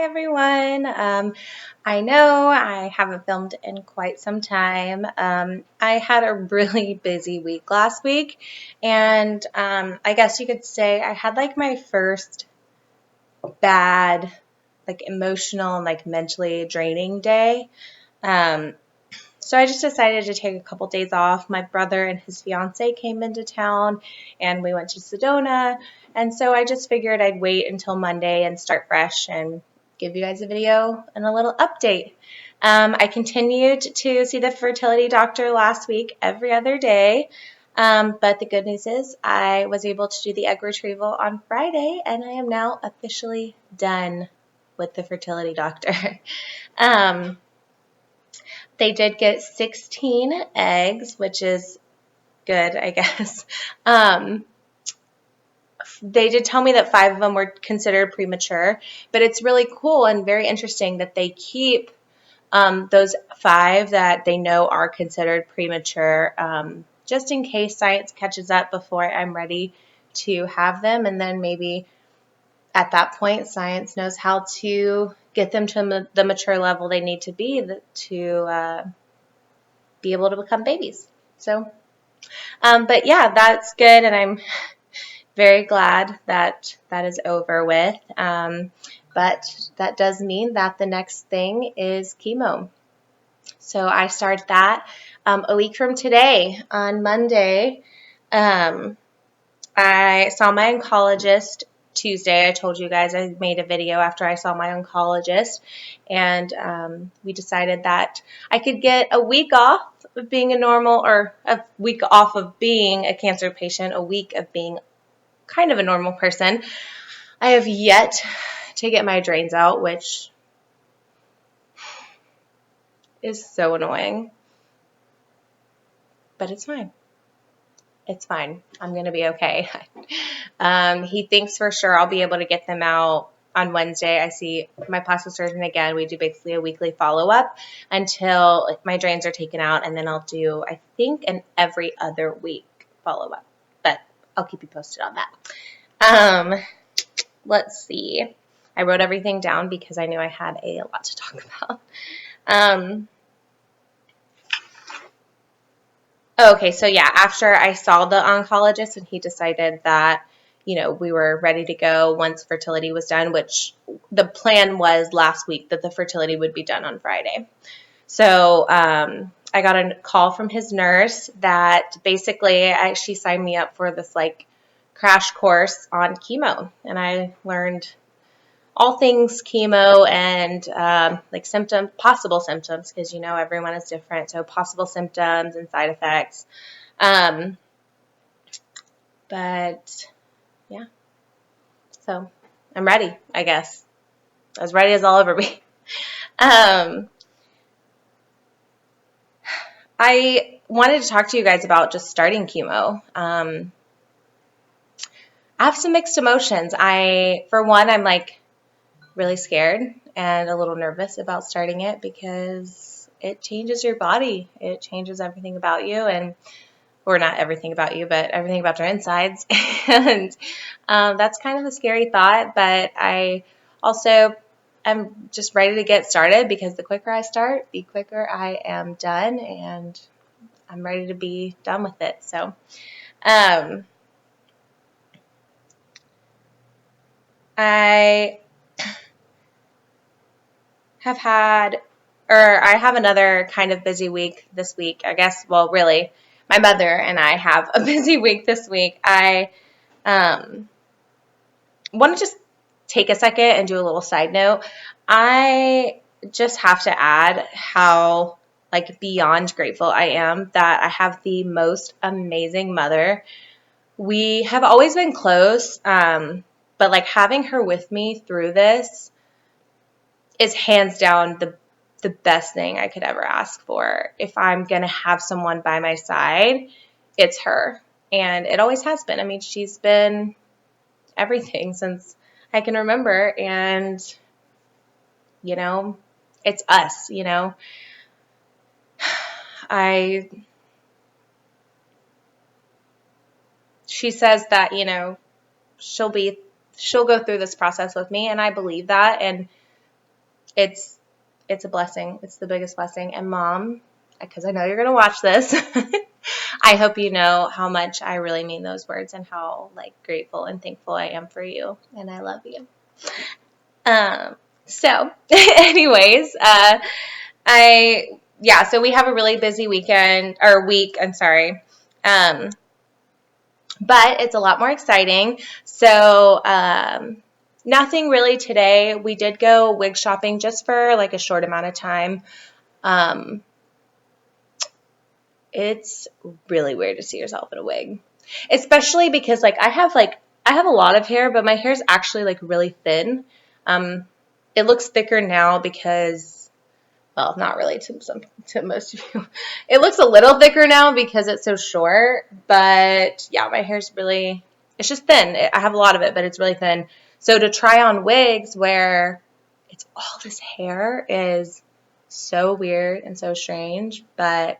Hi everyone. I know I haven't filmed in quite some time. I had a really busy week last week, and I guess you could say I had like my first bad, like emotional and like mentally draining day. Um, so I just decided to take a couple days off. My brother and his fiance came into town and we went to Sedona. And so I just figured I'd wait until Monday and start fresh and give you guys a video and a little update. I continued to see the fertility doctor last week every other day. But the good news is I was able to do the egg retrieval on Friday and I am now officially done with the fertility doctor. um, they did get 16 eggs, which is good, I guess. Um, they did tell me that 5 of them were considered premature, but it's really cool and very interesting that they keep those 5 that they know are considered premature, just in case science catches up before I'm ready to have them. And then maybe at that point, science knows how to get them to the mature level they need to be able to become babies. So, but yeah, that's good, and I'm very glad that that is over with. But that does mean that the next thing is chemo. So I start that a week from today on Monday. I saw my oncologist Tuesday. I told you guys I made a video after I saw my oncologist, and we decided that I could get a week off of being a normal, or a week off of being a cancer patient, a week of being kind of a normal person. I have yet to get my drains out, which is so annoying, but it's fine. It's fine. I'm going to be okay. He thinks for sure I'll be able to get them out on Wednesday. I see my plastic surgeon again. We do basically a weekly follow-up until my drains are taken out, and then I'll do, I think, an every other week follow-up. But I'll keep you posted on that. Let's see. I wrote everything down because I knew I had a lot to talk about. Okay, so yeah, after I saw the oncologist and he decided that, we were ready to go once fertility was done, which the plan was last week that the fertility would be done on Friday. So I got a call from his nurse that basically she signed me up for this like crash course on chemo, and I learned all things chemo and like possible symptoms, because everyone is different. So possible symptoms and side effects. But yeah, so I'm ready, I guess. As ready as I'll ever be. I wanted to talk to you guys about just starting chemo. I have some mixed emotions. For one, I'm like really scared and a little nervous about starting it because it changes your body. It changes everything about you, or not everything about you, but everything about your insides. And that's kind of a scary thought, but I also am just ready to get started, because the quicker I start, the quicker I am done, and I'm ready to be done with it. So, I I have another kind of busy week this week, I guess. Well, really, my mother and I have a busy week this week. I want to just take a second and do a little side note. I just have to add how like beyond grateful I am that I have the most amazing mother. We have always been close, but like having her with me through this is hands down the best thing I could ever ask for. If I'm going to have someone by my side, it's her. And it always has been. I mean, she's been everything since I can remember. And, it's us, she says that, she'll go through this process with me, and I believe that. And it's it's a blessing. It's the biggest blessing. And Mom, because I know you're gonna watch this, I hope you know how much I really mean those words and how like grateful and thankful I am for you, and I love you. Um, so, anyways, so we have a really busy weekend or week. I'm sorry. Um, but it's a lot more exciting. So, nothing really today. We did go wig shopping just for like a short amount of time. Um, it's really weird to see yourself in a wig, especially because I have a lot of hair, but my hair is actually like really thin. Um, it looks thicker now because, well, not really to most of you. It looks a little thicker now because it's so short, but yeah, my hair's really, it's just thin. I have a lot of it, but it's really thin. So to try on wigs where it's all this hair is so weird and so strange, but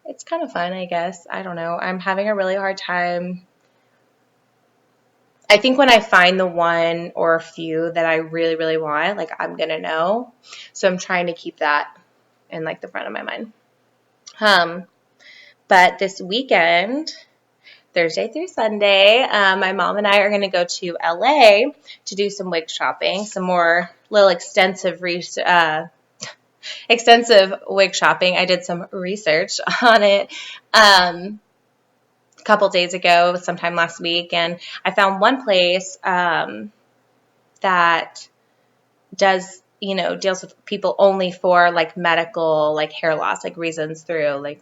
it's kind of fun, I guess. I don't know. I'm having a really hard time. I think when I find the one or a few that I really, really want, like I'm gonna know. So I'm trying to keep that in like the front of my mind. Um, but this weekend, Thursday through Sunday, my mom and I are gonna go to LA to do some wig shopping, some more little extensive wig shopping. I did some research on it. A couple days ago, sometime last week, and I found one place that does, deals with people only for like medical, like hair loss, like reasons through like,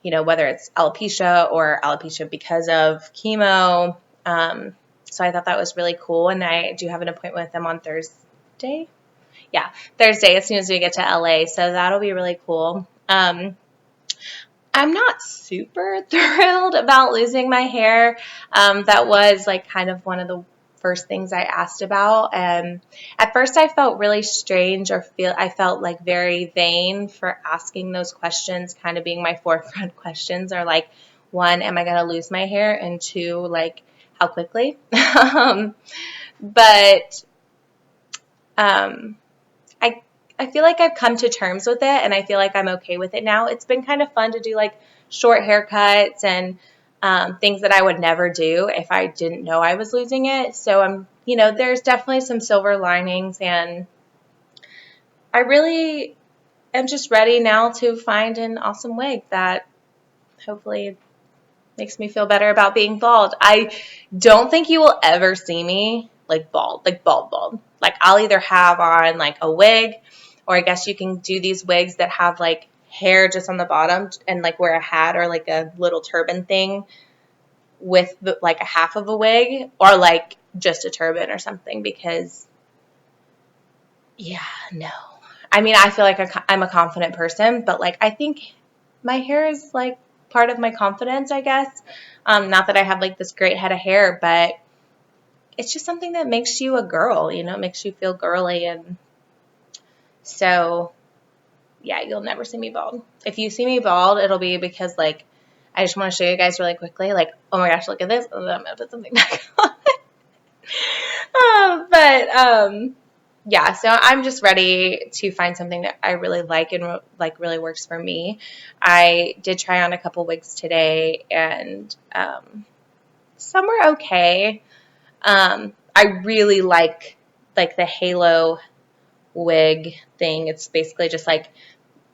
whether it's alopecia or alopecia because of chemo. So I thought that was really cool, and I do have an appointment with them on Thursday. Yeah, Thursday as soon as we get to LA, so that'll be really cool. I'm not super thrilled about losing my hair. That was like kind of one of the first things I asked about. At first I felt really strange I felt like very vain for asking those questions, kind of being my forefront questions are like, one, am I going to lose my hair? And two, like, how quickly? But um, I I feel like I've come to terms with it, and I feel like I'm okay with it now. It's been kind of fun to do like short haircuts and things that I would never do if I didn't know I was losing it. So there's definitely some silver linings, and I really am just ready now to find an awesome wig that hopefully makes me feel better about being bald. I don't think you will ever see me like bald, like bald, bald. Like I'll either have on like a wig, or I guess you can do these wigs that have like hair just on the bottom and like wear a hat or like a little turban thing with like a half of a wig, or like just a turban or something, because yeah, no. I mean, I feel like I'm a confident person, but like I think my hair is like part of my confidence, I guess. Not that I have like this great head of hair, but it's just something that makes you a girl, it makes you feel girly. And so, yeah, you'll never see me bald. If you see me bald, it'll be because like, I just want to show you guys really quickly, like, oh my gosh, look at this. And then I'm going to put something back on. But yeah, so I'm just ready to find something that I really like and like really works for me. I did try on a couple wigs today, and some were okay. I really like the halo wig thing. It's basically just like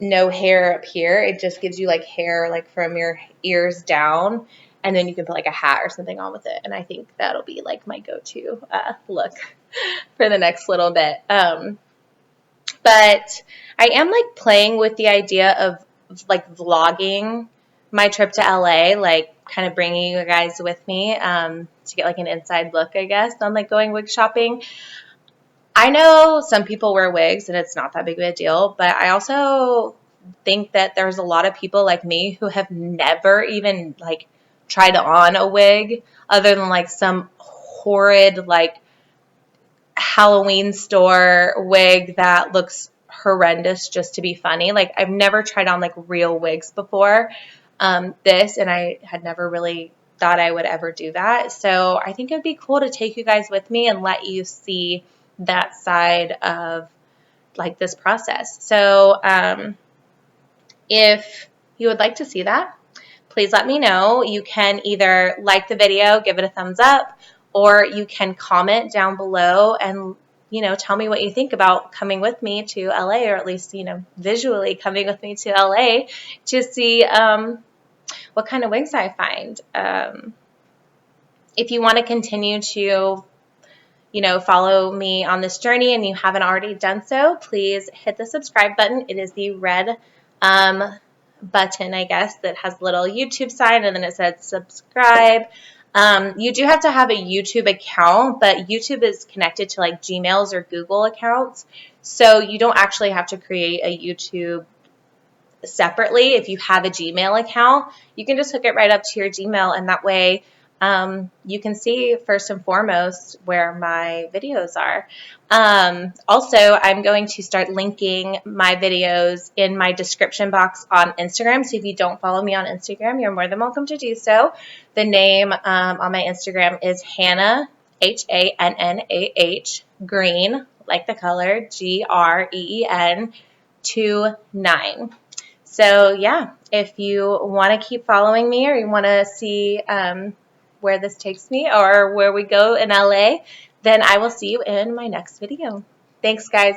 no hair up here. It just gives you like hair like from your ears down, and then you can put like a hat or something on with it. And I think that'll be like my go-to look for the next little bit. But I am like playing with the idea of like vlogging my trip to LA, like kind of bringing you guys with me to get like an inside look, I guess, on like going wig shopping. I know some people wear wigs and it's not that big of a deal, but I also think that there's a lot of people like me who have never even like tried on a wig other than like some horrid like Halloween store wig that looks horrendous just to be funny. Like I've never tried on like real wigs before. And I had never really thought I would ever do that. So I think it'd be cool to take you guys with me and let you see that side of like this process. So if you would like to see that, please let me know. You can either like the video, give it a thumbs up, or you can comment down below and tell me what you think about coming with me to LA, or at least visually coming with me to LA to see what kind of wigs I find. If you want to continue to follow me on this journey and you haven't already done so, please hit the subscribe button. It is the red button, I guess, that has a little YouTube sign, and then it says subscribe. You do have to have a YouTube account, but YouTube is connected to like Gmail's or Google accounts, so you don't actually have to create a YouTube separately. If you have a Gmail account, you can just hook it right up to your Gmail, and that way you can see first and foremost where my videos are. Also, I'm going to start linking my videos in my description box on Instagram. So if you don't follow me on Instagram, you're more than welcome to do so. The name on my Instagram is Hannah, Hannah, Green, like the color, Green 29. So yeah, if you want to keep following me, or you want to see where this takes me or where we go in LA, then I will see you in my next video. Thanks, guys.